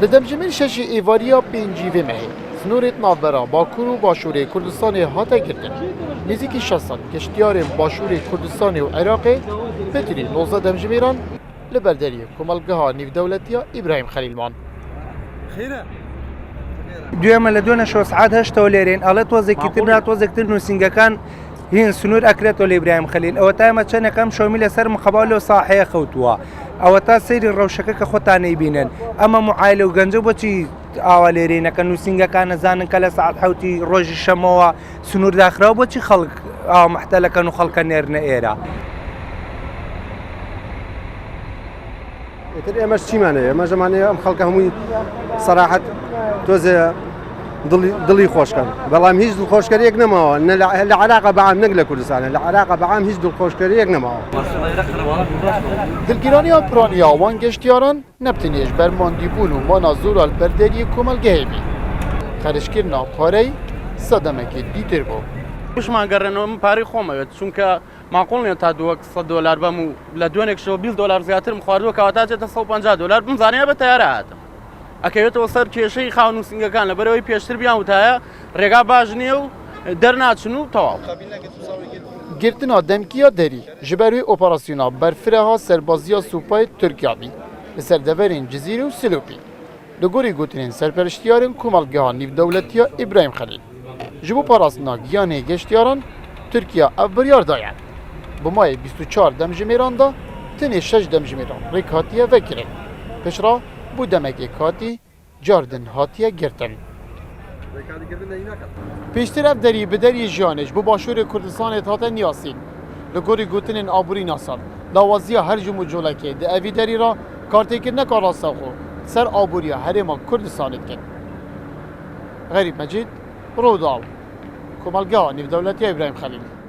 Li Demjimêr şeşî êvariya pêncîvê mehê snorên navbera Bakur û Başûrê Kurdistanê hate girtin. Nêzîkî 6 sed geştyarên Başûrê Kurdistanê û Iraqê bitirî 19 demjimêran li ber deriyê Komelgeha Nîvdewletiya İbrahim Xelîlman. دوێمە لە دوێنە شۆ سعات هەشتەوە لێرێن ئەڵێ تۆزێکی ترنا تۆزێکتر نووسنگەکان هین سنوور ئەکرێتەوە لە ئیبراهیم خەلیل ئەوە تایمە چەندەکەم شۆمی لەسەر مخەباو لەو ساحەیە خەوتووە ئەوە تا سەیری ڕەوشەکە کە خۆتان نەیبینن ئەمە معایلە و گەنجە بۆچی ئاوا لێرێنەکە نووسنگەکان نەزانن کە لە سعات حوتی ڕۆژی شەمەوە سنوور داخراوە بۆچی خەڵک ئاوا مەحتەلەکەن و خەڵکە نێرنە ئێرە ئێتر ئێمەش چیمانەیە ئەمە ژەمانەیە ئەم خەڵکە هەمووی سەراحەت تۆزێ دڵی خۆشکەن بەڵام هیچ دڵخۆشکەریەک نەماوە لە عێراقا بەعام نەک لە کوردستانە لە عێراقا بەعام هیچ دڵخۆشکەریەک نەماوە Dilgîraniya piraniya wan geştyaran nebtinêj bermandîbûn û mana zora li ber deriyê Komelgehê bî. Xerişkirina pareyê sedemekê dîtir bû. وشمان گەڕێنەوە من پارەی خۆمەوێت چونکە ماقۆڵ نیە تا $200 بەم و لە دوێنێکشەوە $20 زیاترم خواردووە کەواتە چێتە $150 بمزانەیە بە تەیارە هاتم ئەکەوێتەوە سەر کێشەی خاون نووسنگەکان لەبەرەوەی پێشتر بیان وتایە ڕێگا باش نییە و دەرناچن و تەواو Girtina demkiya derî ji ber wê operasyona berfireha serbaziya Supayê Tirkiya bî li ser deverên Cizîrê û Silopî. Li gorî gotinên serpereştiyarên Komelgeha Nîvdewletiya İbrahim Xelîl. Ji bo parastina giyanê geştyaran Tirkiya ev biryar daye. Bi mayê 24 demjimêran da tenê 6 demjimêran rêk hatiye vekirin. Pişra bû demekê hatî cardin hatiye girtin. Pêştir ev derî bi deriyê jiyanê ji bo Başûrê Kurdistanê hate niyasîn. Li gorî gotinên aborîna sal, dawaziya her ji mucolekê di evî derî ra kartêkirina rastexo ser aboriya herêma Kurdistanê dikin. Xerîb Mecîd, Rodal, Komelgeha Nîvdewletiya İbrahim Xelîl.